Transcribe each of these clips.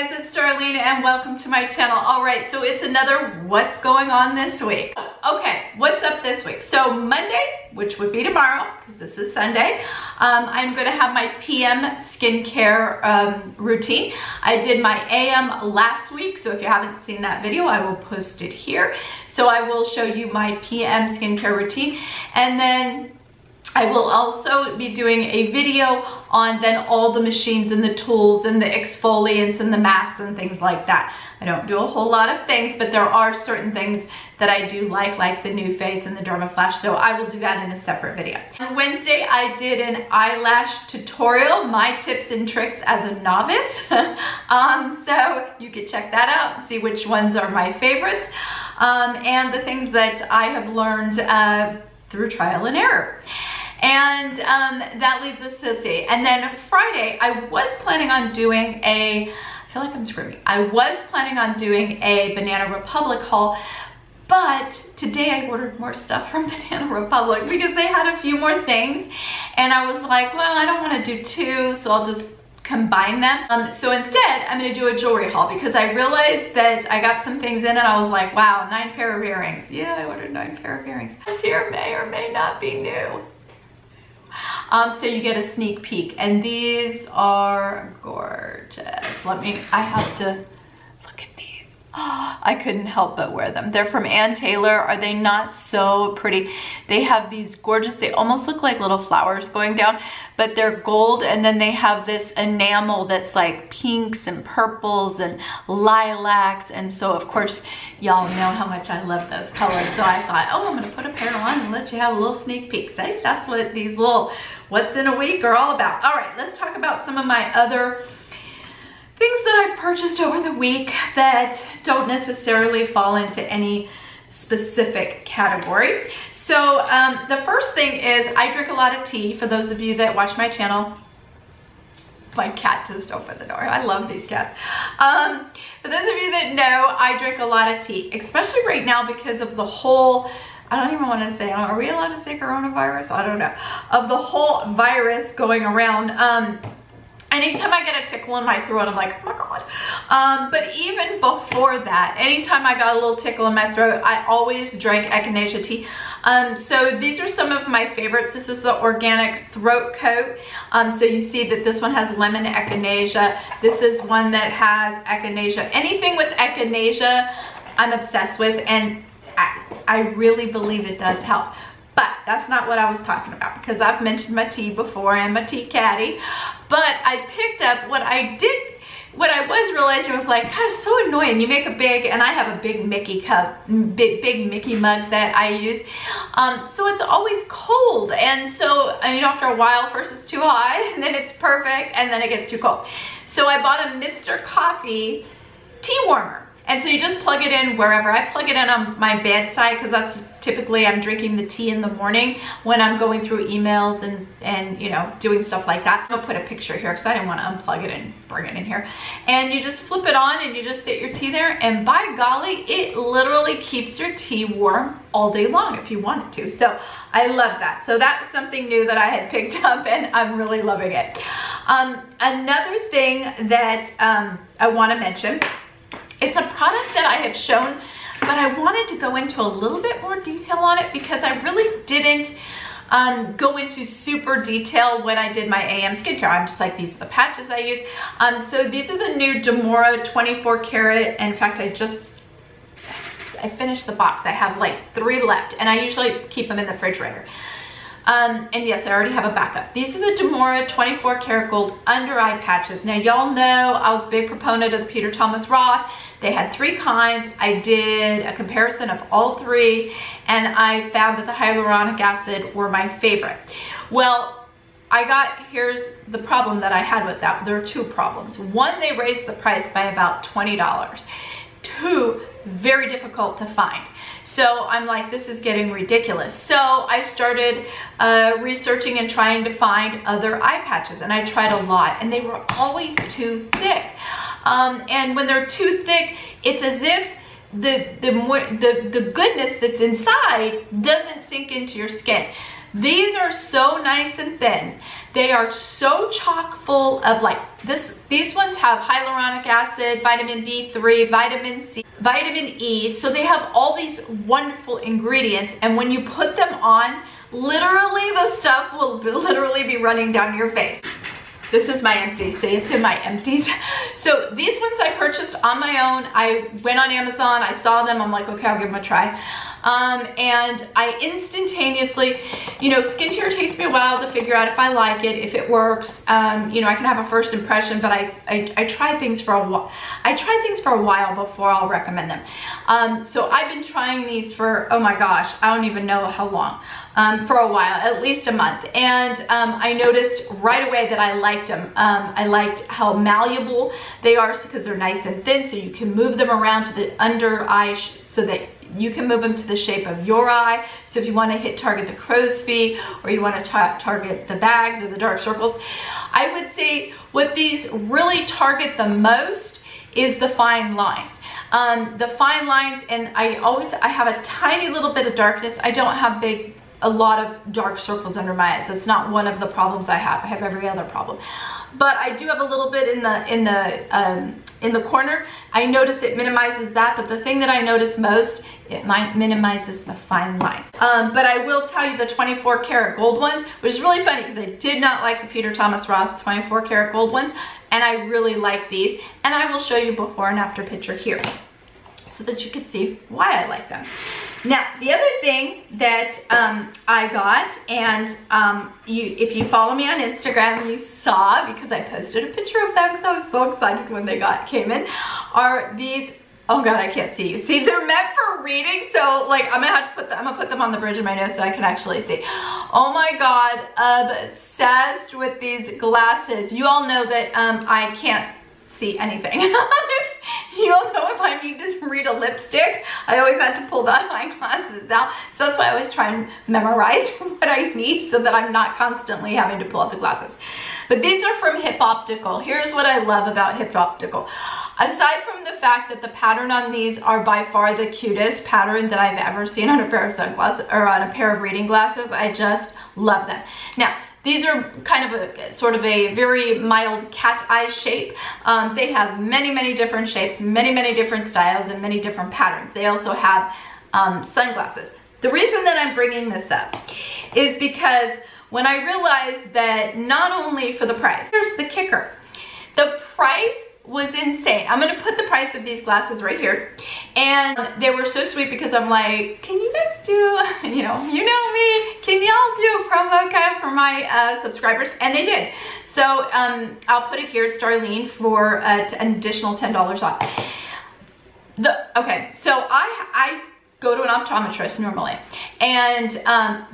guys, it's Darlene and welcome to my channel. All right, so it's another what's going on this week. Okay, what's up this week? So Monday, which would be tomorrow, because this is Sunday, I'm gonna have my PM skincare routine. I did my AM last week, so if you haven't seen that video, I will post it here. So I will show you my PM skincare routine, and then I will also be doing a video on then all the machines and the tools and the exfoliants and the masks and things like that. I don't do a whole lot of things, but there are certain things that I do like the NuFace and the Dermaflash, so I will do that in a separate video. On Wednesday, I did an eyelash tutorial, my tips and tricks as a novice. So you can check that out and see which ones are my favorites and the things that I have learned through trial and error. And that leaves us to see. And then Friday, I was planning on doing I feel like I'm screaming. I was planning on doing a Banana Republic haul, but today I ordered more stuff from Banana Republic because they had a few more things. And I was like, well, I don't want to do two, so I'll just combine them. So instead, I'm gonna do a jewelry haul because I realized that I got some things in and I was like, wow, 9 pair of earrings. Yeah, I ordered 9 pair of earrings. This here may or may not be new. So you get a sneak peek, and these are gorgeous. I have to look at these. Oh, I couldn't help but wear them. They're from Ann Taylor. Are they not so pretty? They have these gorgeous, they almost look like little flowers going down, but they're gold, and then they have this enamel that's like pinks and purples and lilacs, and so of course y'all know how much I love those colors. So I thought, oh, I'm gonna put a pair on and let you have a little sneak peek. See, that's what these little what's in a week are all about. All right, let's talk about some of my other things that I've purchased over the week that don't necessarily fall into any specific category. So the first thing is I drink a lot of tea. For those of you that watch my channel, my cat just opened the door. I love these cats. For those of you that know, I drink a lot of tea, especially right now because of the whole, I don't even want to say, are we allowed to say coronavirus? I don't know. Of the whole virus going around. Anytime I get a tickle in my throat, I'm like, oh my God. But even before that, anytime I got a little tickle in my throat, I always drank echinacea tea. So these are some of my favorites. This is the organic throat coat. So you see that this one has lemon echinacea. This is one that has echinacea. Anything with echinacea, I'm obsessed with, and I really believe it does help. But that's not what I was talking about, because I've mentioned my tea before and my tea caddy. But I picked up what I was realizing was like, gosh, so annoying. You make a big, and I have a big Mickey cup, big Mickey mug that I use. So it's always cold. And so, you know, after a while, first it's too hot, and then it's perfect, and then it gets too cold. So I bought a Mr. Coffee tea warmer. And so you just plug it in wherever. I plug it in on my bedside because that's typically I'm drinking the tea in the morning when I'm going through emails and you know, doing stuff like that. I'm gonna put a picture here because I didn't want to unplug it and bring it in here. And you just flip it on and you just sit your tea there, and by golly, it literally keeps your tea warm all day long if you want it to. So I love that. So that's something new that I had picked up, and I'm really loving it. Another thing that I want to mention, it's a product that I have shown, but I wanted to go into a little bit more detail on it because I really didn't go into super detail when I did my AM skincare. I'm just like, these are the patches I use. So these are the new Demora 24 karat. In fact, I finished the box. I have like 3 left, and I usually keep them in the refrigerator. And yes, I already have a backup. These are the Demora 24 karat gold under eye patches. Now y'all know I was a big proponent of the Peter Thomas Roth. They had 3 kinds. I did a comparison of all 3, and I found that the hyaluronic acid were my favorite. Well, here's the problem that I had with that. There are 2 problems. One, they raised the price by about $20. 2, very difficult to find. So I'm like, this is getting ridiculous. So I started researching and trying to find other eye patches, and I tried a lot, and they were always too thick. And when they're too thick, it's as if the goodness that's inside doesn't sink into your skin. These are so nice and thin They are so chock full of like these ones have hyaluronic acid, vitamin B3, vitamin C, vitamin E. So they have all these wonderful ingredients. And when you put them on, literally the stuff will literally be running down your face. This is my empties. See, it's in my empties. So these ones I purchased on my own. I went on Amazon, I saw them, I'm like, okay, I'll give them a try. And I instantaneously, you know, skincare takes me a while to figure out if I like it, if it works. You know, I can have a first impression, but I try things for a while. I try things for a while before I'll recommend them. So I've been trying these for, oh my gosh, I don't even know how long. For a while, at least a month. And I noticed right away that I liked them. I liked how malleable they are because they're nice and thin, so you can move them around to the under eye so that you can move them to the shape of your eye. So if you want to target the crow's feet, or you want to target the bags or the dark circles, I would say what these really target the most is the fine lines. The fine lines, and I have a tiny little bit of darkness. I don't have a lot of dark circles under my eyes. That's not one of the problems I have. I have every other problem. But I do have a little bit in the corner. I notice it minimizes that, but the thing that I notice most, it minimizes the fine lines. But I will tell you the 24 karat gold ones, which is really funny because I did not like the Peter Thomas Roth 24 karat gold ones, and I really like these. And I will show you before and after picture here so that you can see why I like them. Now, the other thing that I got, and if you follow me on Instagram, you saw, because I posted a picture of them because I was so excited when they came in, are these, oh God, I can't see you. See, they're meant for reading, so like I'm gonna put them on the bridge of my nose so I can actually see. Oh my God, obsessed with these glasses. You all know that I can't see anything. You all know if I need to read a lipstick, I always have to pull the eyeglasses out. So that's why I always try and memorize what I need so that I'm not constantly having to pull out the glasses. But these are from Hip Optical. Here's what I love about Hip Optical. Aside from the fact that the pattern on these are by far the cutest pattern that I've ever seen on a pair of sunglasses or on a pair of reading glasses, I just love them. Now, these are kind of a sort of a very mild cat eye shape. They have many, many different shapes, many, many different styles, and many different patterns. They also have sunglasses. The reason that I'm bringing this up is because when I realized that not only for the price, here's the kicker. The price was insane. I'm gonna put the price of these glasses right here. And they were so sweet because I'm like, can you guys do, you know me, can y'all do a promo code for my subscribers? And they did. So I'll put it here, it's Darlene, for an additional $10 off. Okay, so I go to an optometrist normally. And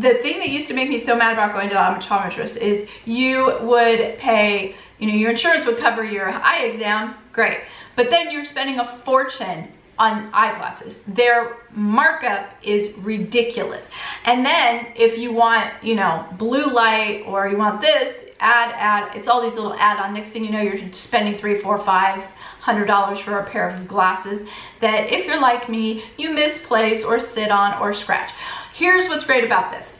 the thing that used to make me so mad about going to the optometrist is you would pay, you know, your insurance would cover your eye exam, great. But then you're spending a fortune on eyeglasses. Their markup is ridiculous. And then if you want, you know, blue light, or you want this, add, it's all these little add-on. Next thing you know, you're spending $300, $400, $500 for a pair of glasses that, if you're like me, you misplace or sit on or scratch. Here's what's great about this.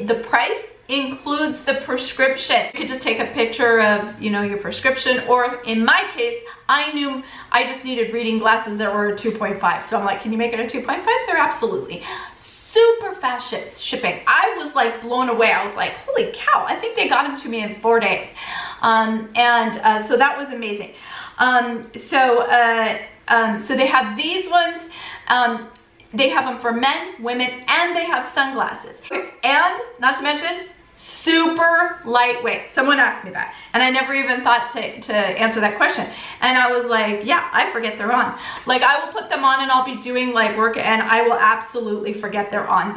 The price includes the prescription. You could just take a picture of, you know, your prescription, or in my case, I knew I just needed reading glasses that were 2.5. So I'm like, can you make it a 2.5? They're absolutely. Super fast shipping. I was like blown away. I was like, holy cow, I think they got them to me in 4 days. So that was amazing. So they have these ones. They have them for men, women, and they have sunglasses. And not to mention, super lightweight. Someone asked me that, and I never even thought to answer that question. And I was like, yeah, I forget they're on. Like, I will put them on and I'll be doing like work and I will absolutely forget they're on.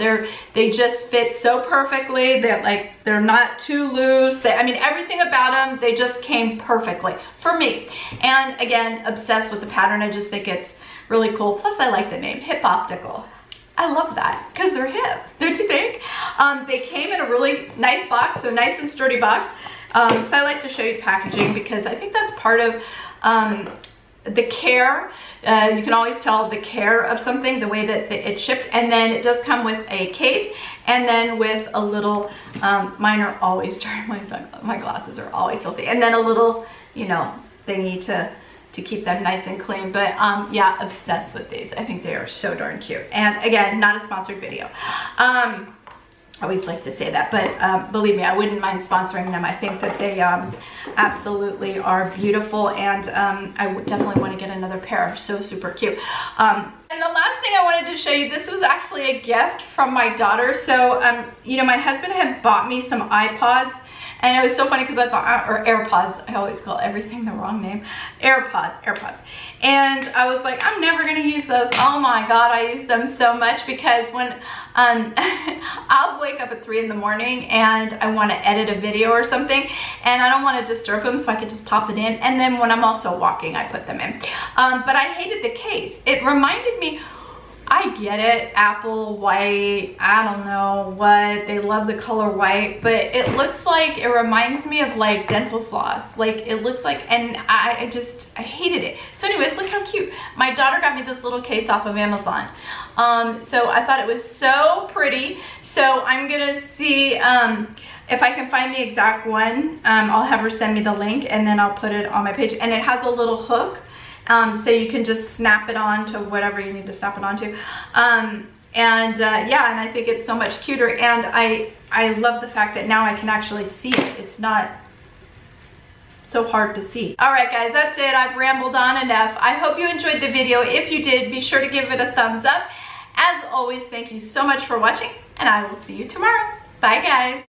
They just fit so perfectly. They're not too loose. I mean, everything about them, they just came perfectly for me. And again, obsessed with the pattern. I just think it's really cool. Plus, I like the name, Hip Optical. I love that because they're hip, don't you think? They came in a really nice box, so nice and sturdy box. So I like to show you the packaging because I think that's part of the care. You can always tell the care of something, the way that it's shipped. And then it does come with a case, and then with a little, mine are always dirty, my glasses are always filthy. And then a little, you know, thingy to keep them nice and clean. But yeah, obsessed with these. I think they are so darn cute. And again, not a sponsored video. I always like to say that, but believe me, I wouldn't mind sponsoring them. I think that they absolutely are beautiful, and I would definitely want to get another pair. So super cute. And the last thing I wanted to show you, this was actually a gift from my daughter. So, you know, my husband had bought me some iPods, and it was so funny because I thought, or AirPods, I always call everything the wrong name. AirPods. And I was like, I'm never gonna use those. Oh my God, I use them so much, because when, I'll wake up at 3 in the morning and I wanna edit a video or something, and I don't wanna disturb him, so I could just pop it in. And then when I'm also walking, I put them in. But I hated the case. It reminded me, I get it, Apple, white, I don't know what, they love the color white, but it looks like, it reminds me of like dental floss. Like it looks like, and I hated it. So anyways, look how cute. My daughter got me this little case off of Amazon. So I thought it was so pretty. So I'm gonna see if I can find the exact one. I'll have her send me the link, and then I'll put it on my page. And it has a little hook. So you can just snap it on to whatever you need to snap it onto. Yeah, and I think it's so much cuter, and I love the fact that now I can actually see it. It's not so hard to see. All right, guys, that's it. I've rambled on enough. I hope you enjoyed the video. If you did, be sure to give it a thumbs up. As always, thank you so much for watching, and I will see you tomorrow. Bye, guys.